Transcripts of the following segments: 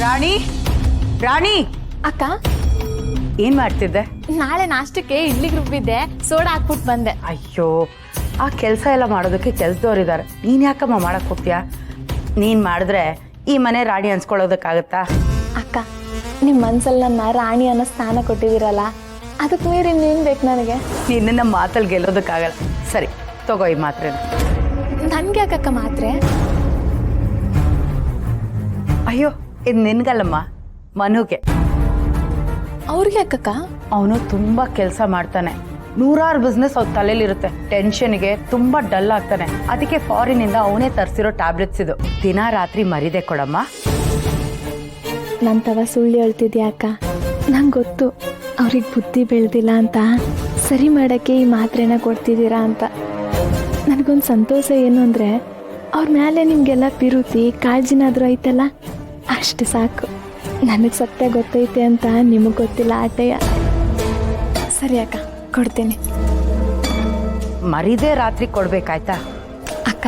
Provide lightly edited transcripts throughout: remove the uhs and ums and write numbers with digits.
ರಾಣಿ ರಾಣಿ ಅಕ್ಕ ಏನ್ ಮಾಡ್ತಿದ್ದೆ? ನಾಳೆ ನಾಷ್ಟಕ್ಕೆ ಇಡ್ಲಿಗೆ ರುಬ್ಬಿದ್ದೆ, ಸೋಡಾ ಹಾಕ್ಬಿಟ್ಟು ಬಂದೆ. ಅಯ್ಯೋ, ಆ ಕೆಲಸ ಎಲ್ಲ ಮಾಡೋದಕ್ಕೆ ಕೆಲ್ಸದವ್ರಿದ್ದಾರೆ, ನೀನ್ ಯಾಕಮ್ಮ ಮಾಡಕ್ ಹೋಗ್ತೀಯಾ? ನೀನ್ ಮಾಡಿದ್ರೆ ಈ ಮನೆ ರಾಣಿ ಅನ್ಸ್ಕೊಳ್ಳೋದಕ್ಕಾಗತ್ತಾ? ಅಕ್ಕ, ನಿಮ್ಮ ಮನ್ಸಲ್ಲಿ ನನ್ನ ರಾಣಿ ಅನ್ನೋ ಸ್ಥಾನ ಕೊಟ್ಟಿದ್ದೀರಲ್ಲ, ಅದಕ್ಕೆ ಮೀರಿ ಇನ್ನೇನು ಬೇಕು ನನಗೆ? ನಿನ್ನ ಮಾತಲ್ಲಿ ಗೆಲ್ಲೋದಕ್ಕಾಗಲ್ಲ. ಸರಿ, ತಗೋ ಈ ಮಾತ್ರೆ. ನನ್ಗೆ ಯಾಕಕ್ಕ ಮಾತ್ರೆ? ಅಯ್ಯೋ, ಇದು ನಿನ್ಗಲ್ಲಮ್ಮ, ಮನುಗೆ. ಅವ್ರಿಗೆ ಯಾಕಕ್ಕ? ಅವನು ತುಂಬಾ ಕೆಲಸ ಮಾಡ್ತಾನೆ, ನೂರಾರು ಬಿಸ್ನೆಸ್ ಅವ್ರ ತಲೆಯಲ್ಲಿರುತ್ತೆ. ಟೆನ್ಷನ್ಗೆ ತುಂಬಾ ಡಲ್ ಆಗ್ತಾನೆ. ಅದಕ್ಕೆ ಫಾರಿನಿಂದ ಅವನೇ ತರಿಸಿರೋ ಟ್ಯಾಬ್ಲೆಟ್ಸ್ ಇದು. ದಿನ ರಾತ್ರಿ ಮರಿದೆ ಕೊಡಮ್ಮ. ನನ್ನ ತವ ಸುಳ್ಳು ಹೇಳ್ತಿದ್ಯಾ ಅಕ್ಕ? ನಂಗೆ ಗೊತ್ತು ಅವ್ರಿಗೆ ಬುದ್ಧಿ ಬೆಳೆದಿಲ್ಲ ಅಂತ, ಸರಿ ಮಾಡೋಕ್ಕೆ ಈ ಮಾತ್ರೆನ ಕೊಡ್ತಿದ್ದೀರಾ ಅಂತ. ನನಗೊಂದು ಸಂತೋಷ ಏನು ಅಂದರೆ, ಅವ್ರ ಮೇಲೆ ನಿಮಗೆಲ್ಲ ಪ್ರೀತಿ ಕಾಳಜಿನಾದರೂ ಐತಲ್ಲ, ಅಷ್ಟು ಸಾಕು. ನನಗೆ ಸತ್ಯ ಗೊತ್ತೈತೆ ಅಂತ ನಿಮಗೆ ಗೊತ್ತಿಲ್ಲ ಆಟಯ್ಯ. ಸರಿ ಅಕ್ಕ, ಕೊಡ್ತೀನಿ. ಮರಿದೆ ರಾತ್ರಿ ಕೊಡ್ಬೇಕಾಯ್ತಾ? ಅಕ್ಕ,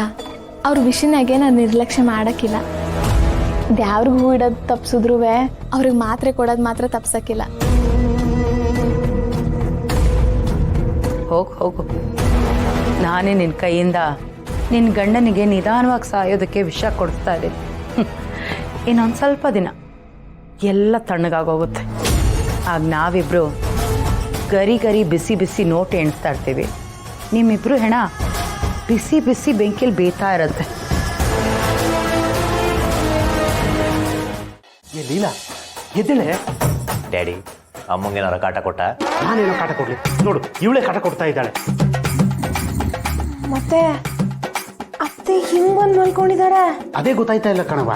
ಅವ್ರ ವಿಷಯನಾಗೆ ನಾನು ನಿರ್ಲಕ್ಷ್ಯ ಮಾಡೋಕ್ಕಿಲ್ಲ. ದ್ಯಾವ್ರಿಗೆ ಹೂ ಇಡೋದು ತಪ್ಸಿದ್ರೂ ಅವ್ರಿಗೆ ಮಾತ್ರೆ ಕೊಡೋದು ಮಾತ್ರ ತಪ್ಸಕ್ಕಿಲ್ಲ. ಹೋಗು ಹೋಗು, ನಾನೇ ನಿನ್ನ ಕೈಯಿಂದ ನಿನ್ನ ಗಂಡನಿಗೆ ನಿಧಾನವಾಗಿ ಸಾಯೋದಕ್ಕೆ ವಿಷ ಕೊಡಿಸ್ತಾ ಇದ್ದೀನಿ. ಇನ್ನೊಂದು ಸ್ವಲ್ಪ ದಿನ ಎಲ್ಲ ತಣ್ಣಗಾಗೋಗುತ್ತೆ. ಆಗ ನಾವಿಬ್ರು ಗರಿ ಗರಿ ಬಿಸಿ ಬಿಸಿ ನೋಟ್ ಎಣಿಸ್ತಾ ಇರ್ತೀವಿ. ನಿಮ್ಮಿಬ್ರು ಹೆಣ ಬಿಸಿ ಬಿಸಿ ಬೆಂಕಿಯಲ್ಲಿ ಬೇಯ್ತಾ ಇರುತ್ತೆ. ಲೀಲಾ, ಎದ್ದೇಳೆ. ಡ್ಯಾಡಿ, ಅಮ್ಮಂಗೇನಾರ ಕಾಟ ಕೊಟ್ಟ? ನಾನೇನೋ ಕಾಟ ಕೊಡ್ಲಿ? ನೋಡು, ಇವಳೇ ಕಾಟ ಕೊಡ್ತಾ ಇದ್ದಾಳೆ. ಮತ್ತೆ ಅತ್ತೆ ಹಿಂಗ್ ಬಂದು ಮಲ್ಕೊಂಡಿದ್ದಾರೆ? ಅದೇ ಗೊತ್ತಾಯ್ತಾ ಇಲ್ಲ ಕಣವ.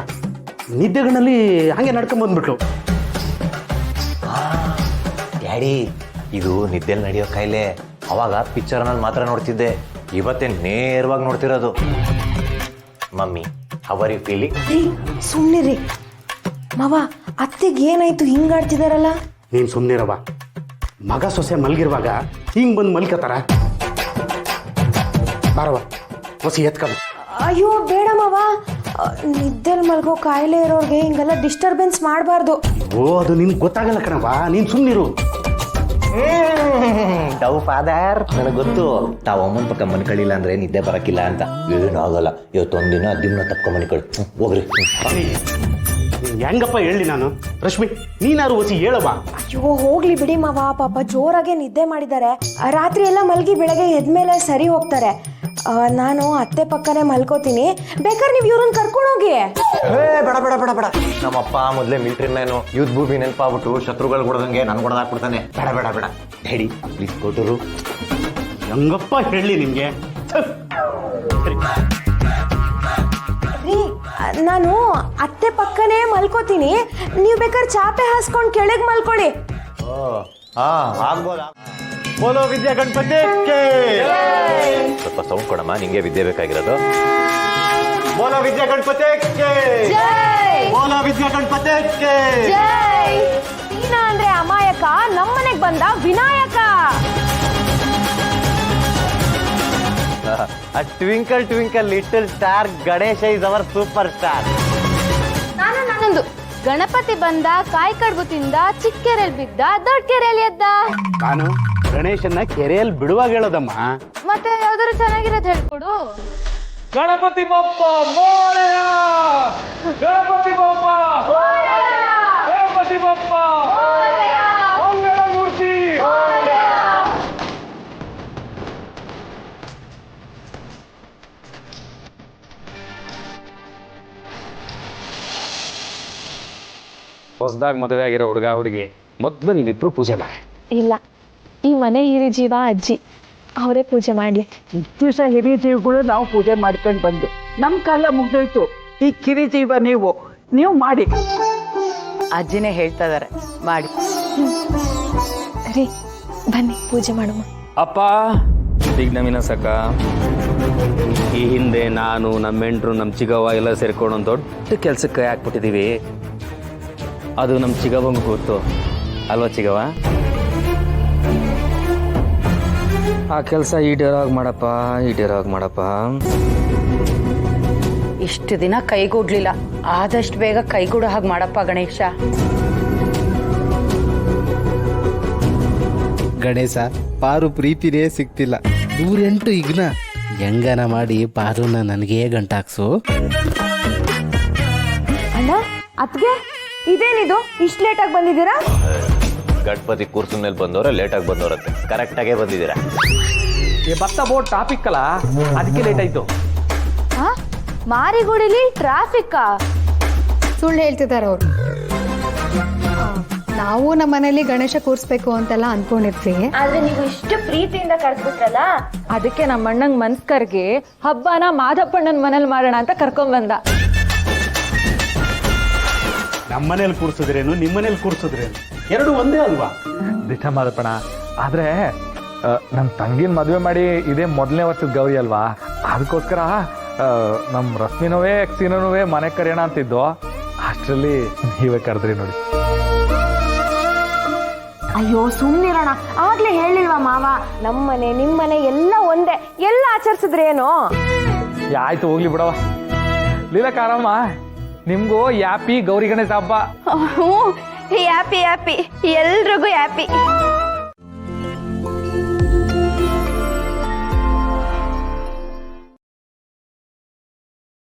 ನಿದ್ದೆಗಳಲ್ಲಿ ಹಾಗೆ ನಡ್ಕೊಂಡ್ ಬಂದ್ಬಿಟ್ಲು. ಡ್ಯಾಡಿ, ಇದು ನಿದ್ದೆಲ್ಲಿ ನಡೆಯೋ ಕಾಯಿಲೆ. ಅವಾಗ ಪಿಕ್ಚರ್ನಲ್ಲಿ ಮಾತ್ರ ನೋಡ್ತಿದ್ದೆ, ಇವತ್ತೇ ನೇರವಾಗಿ ನೋಡ್ತಿರೋದು. Mummy, how are you feeling? ಸುಮ್ಮನಿರಿ ಮಾವ, ಅತ್ತೆಗೆ ಏನಾಯ್ತು ಹಿಂಗಾಡ್ತಿದಾರಲ್ಲ? ನೀನ್ ಸುಮ್ಮನಿರವ. ಮಗ ಸೊಸೆ ಮಲ್ಗಿರುವಾಗ ಹಿಂಗ್ ಬಂದು ಮಲ್ಕತಾರ? ಬಾರವ, ಹೊಸಿ ಎತ್ಕಬ. ಅಯ್ಯೋ ಬೇಡ ಮಾವ, ನಿದ್ದೆಲ್ ಮಲ್ಗೋ ಕಾಯಿಲೆ ಇರೋರ್ಗೆ ಹಿಂಗೆಲ್ಲ ಡಿಸ್ಟರ್ಬೆನ್ಸ್ ಮಾಡಬಾರ್ದು. ಓ, ಅದು ನಿನ್ಗೆ ಗೊತ್ತಾಗಲ್ಲ ಕಣವ, ನೀನ್ ಸುಮ್ಮನಿರು. ಡವ್ ಫಾದರ್, ನನಗೆ ಗೊತ್ತು ತಾವು ಅಮ್ಮನ ಪಕ್ಕ ಮನ್ಕಳಿಲ್ಲ ಅಂದ್ರೆ ನಿದ್ದೆ ಬರಕಿಲ್ಲ ಅಂತ. ಏನಾಗಲ್ಲ, ಇವತ್ತೊಂದಿನ ದಿನ ತಪ್ಪ ಮನ್ಕಳಿ. ಹೋಗ್ರಿ. ಹೆಂಗಪ್ಪ ಹೇಳಿ ನಾನು? ರಶ್ಮಿ, ನೀನಾರು ಹೊಸಿ ಹೇಳವ. ಅಯ್ಯೋ ಹೋಗ್ಲಿ ಬಿಡಿ ಮಾವ, ಪಾಪ ಜೋರಾಗೆ ನಿದ್ದೆ ಮಾಡಿದ್ದಾರೆ. ರಾತ್ರಿ ಎಲ್ಲ ಮಲ್ಗಿ ಬೆಳಗ್ಗೆ ಎದ್ಮೇಲೆ ಸರಿ ಹೋಗ್ತಾರೆ. ನಾನು ಅತ್ತೆ ಪಕ್ಕನೇ ಮಲ್ಕೋತೀನಿ, ಬೇಕಾದ್ರೆ ನೀವು ಇವ್ರನ್ನ ಕರ್ಕೊಂಡೋಗಿ. ಬೇಡ ಬೇಡ ಬೇಡ ಬೇಡ, ನಮ್ಮಪ್ಪ ಮೊದಲೇ ಮಿಲಿಟರಿ ಮ್ಯಾನು. ಯುದ್ಧ ಭೂಮಿ ನೆನಪಾಗ್ಬಿಟ್ಟು ಶತ್ರುಗಳು ಕೊಡದಂಗೆ ನನ್ ಕೊಡದಾಕ್ಬಿಡ್ತಾನೆ. ಬೇಡ ಬೇಡ ಬೇಡ ಡ್ಯಾಡಿ, ಪ್ಲೀಸ್ ಕೊಟ್ಟರು. ಹೆಂಗಪ್ಪ ಹೇಳಿ ನಿಮ್ಗೆ? ನಾನು ಅತ್ತೆ ಪಕ್ಕನೇ ಮಲ್ಕೋತೀನಿ, ನೀವು ಬೇಕಾದ್ರೆ ಚಾಪೆ ಹಾಸ್ಕೊಂಡು ಕೆಳಗೆ ಮಲ್ಕೊಳ್ಳಿ. ಆಗ್ಬೋದಾ? ಬೋಲೋ ವಿದ್ಯಾ ಗಣಪತಿ. ಸ್ವಲ್ಪ ಸೌಂಡ್ ಕೊಡಮ್ಮ, ನಿಂಗೆ ವಿದ್ಯೆ ಬೇಕಾಗಿರೋದು. ಬೋಲೋ ವಿದ್ಯಾ ಗಣಪತಿ. ಬೋಲೋ ವಿದ್ಯಾ ಗಣಪತಿ. ಸೀನಾ ಅಂದ್ರೆ ಅಮಾಯಕ, ನಮ್ಮನೆಗ್ ಬಂದ Vinayaka. Twinkle twinkle little star, Ganesha is our super star. ನಾನೊಂದು ಗಣಪತಿ ಬಂದ, ಕಾಯಿ ಕಡ್ಬು ತಿಂದ, ಚಿಕ್ಕ ಕೆರೆಯಲ್ಲಿ ಬಿದ್ದ, ದೊಡ್ಡ ಕೆರೆಯಲ್ಲಿ ಎದ್ದ. ನಾನು ಗಣೇಶನ್ನ ಕೆರೆಯಲ್ಲಿ ಬಿಡುವಾಗ ಹೇಳೋದಮ್ಮ. ಮತ್ತೆ ಯಾವ್ದಾದ್ರು ಚೆನ್ನಾಗಿರೋದು ಹೇಳ್ಕೊಡು. ಗಣಪತಿ ಬಪ್ಪ ಮೋರೆಯ, ಗಣಪತಿ ಬಪ್ಪ ಗಣಪತಿ ಬಪ್ಪ ಮಂಗಳ ಮೂರ್ತಿ. ಹೊಸದಾಗಿ ಮದುವೆ ಆಗಿರೋ ಹುಡುಗ ಹುಡುಗಿ ಮೊದಲು ನೀವಿಬ್ರು ಪೂಜೆ ಮಾಡಿ. ಇಲ್ಲ, ಈ ಮನೆ ಹಿರಿ ಜೀವ ಅಜ್ಜಿ, ಅವರೇ ಪೂಜೆ ಮಾಡ್ಲಿ. ದಿವಸ ಹಿರಿಯ ಜೀವಗಳು ನಾವು ಪೂಜೆ ಮಾಡ್ಕೊಂಡು ಬಂದು ನಮ್ಮ ಕಾಲ ಮುಗ್ದೋಯ್ತು. ಈ ಕಿರಿ ಜೀವ ನೀವು ಮಾಡಿ. ಅಜ್ಜಿನೇ ಹೇಳ್ತಾ ಇದಾರೆ, ಮಾಡಿ. ರೀ, ಬನ್ನಿ ಪೂಜೆ ಮಾಡುವ. ಅಪ್ಪ ದಿಗ್ನಮಿನ ಸಕ, ಈ ಹಿಂದೆ ನಾನು, ನಮ್ಮ ಹೆಂಡ್ರು, ನಮ್ಮ ಚಿಗವ್ವ ಎಲ್ಲ ಸೇರ್ಕೊಂಡು ಒಂದು ದೊಡ್ಡ ಕೆಲಸಕ್ಕೆ ಹಾಕ್ಬಿಟ್ಟಿದ್ದೀವಿ. ಅದು ನಮ್ಮ ಚಿಗವ್ವಂಗೆ ಗೊತ್ತು ಅಲ್ವಾ ಚಿಗವ್ವ? ಆ ಕೆಲಸ ಈಡೇರಾಗಿ ಮಾಡಪ್ಪ, ಈಡೇರಾಗಿ ಮಾಡಪ್ಪ. ಇಷ್ಟು ದಿನ ಕೈಗೂಡ್ಲಿಲ್ಲ, ಆದಷ್ಟು ಬೇಗ ಕೈಗೂಡೋ ಹಾಗೆ ಮಾಡಪ್ಪ ಗಣೇಶ. ಗಣೇಶ, ಪಾರು ಪ್ರೀತಿನೇ ಸಿಗ್ತಿಲ್ಲ. 108 ಈಗನ ಹೆಂಗನ ಮಾಡಿ ಪಾರುನ ನನಗೇ ಗಂಟಾಕ್ಸು. ಅಣ್ಣ, ಅತ್ಗೆ ಇದೇನಿದು ಇಷ್ಟು ಲೇಟಾಗಿ ಬಂದಿದ್ದೀರಾ? ಗಣಪತಿ ಕೂರ್ಸಿದ ಮೇಲೆ ಬಂದವ್ರೆ, ಲೇಟಾಗಿ ಬಂದವ್ರಂತೆ. ಕರೆಕ್ಟಾಗೇ ಬಂದಿದ್ದೀರಾ. ಭತ್ತ ಬೋರ್ಡ್ ಟಾಪಿಕ್ ಅಲ್ಲ, ಅದಕ್ಕೆ ಲೇಟ್ ಆಯ್ತು. ಮಾರಿಗುಡಿಲಿ ಟ್ರಾಫಿಕ್ಕಾ? ಸುಳ್ಳು ಹೇಳ್ತಿದ್ದಾರೆ ಅವರು. ನಾವು ನಮ್ಮ ಮನೇಲಿ ಗಣೇಶ ಕೂರಿಸ್ಬೇಕು ಅಂತೆಲ್ಲ ಅನ್ಕೊಂಡಿದ್ವಿ. ಆದ್ರೆ ನೀವು ಇಷ್ಟು ಪ್ರೀತಿಯಿಂದ ಕರೆದ್ಬಿಟ್ರಲ್ಲ, ಅದಕ್ಕೆ ನಮ್ಮ ಅಣ್ಣಂಗ್ ಮನ್ಸ್ಕರ್ಗೆ ಹಬ್ಬನ ಮಾದಪ್ಪಣ್ಣನ ಮನೇಲಿ ಮಾಡೋಣ ಅಂತ ಕರ್ಕೊಂಡ್ ಬಂದ. ನಮ್ಮನೇಲಿ ಕೂರ್ಸಿದ್ರೇನು ನಿಮ್ಮನೇಲಿ ಕೂರ್ಸಿದ್ರೇನು ಎರಡು ಒಂದೇ ಅಲ್ವಾ? ದಿಟ ಮಾದಪ್ಪಣ. ಆದ್ರೆ ನನ್ನ ತಂಗಿನ ಮದುವೆ ಮಾಡಿ ಇದೇ ಮೊದಲನೇ ವರ್ಷದ ಗೌರಿ ಅಲ್ವಾ, ಅದಕ್ಕೋಸ್ಕರ ನಮ್ಮ ರಶ್ಮಿನವೇ ಸೀನನುವೇ ಮನೆ ಕರೆಯೋಣ ಅಂತಿದ್ದು. ಅಷ್ಟರಲ್ಲಿ ನೀವೇ ಕರೆದ್ರಿ ನೋಡಿ. ಅಯ್ಯೋ ಸುಮ್ಮನಿರೋಣ. ಆಗ್ಲೇ ಹೇಳಿಲ್ವಾ ಮಾವ, ನಮ್ಮನೆ ನಿಮ್ಮನೆ ಎಲ್ಲ ಒಂದೇ, ಎಲ್ಲ ಆಚರಿಸಿದ್ರೇನು? ಆಯ್ತು ಹೋಗ್ಲಿ ಬಿಡವ. ಲೀಲಕಾರಮ್ಮ, ನಿಮ್ಗೂ ಯಾಪಿ ಗೌರಿ ಗಣೇಶ ಹಬ್ಬ. ಹ್ಯಾಪಿ ಹ್ಯಾಪಿ, ಎಲ್ರಿಗೂ ಹ್ಯಾಪಿ.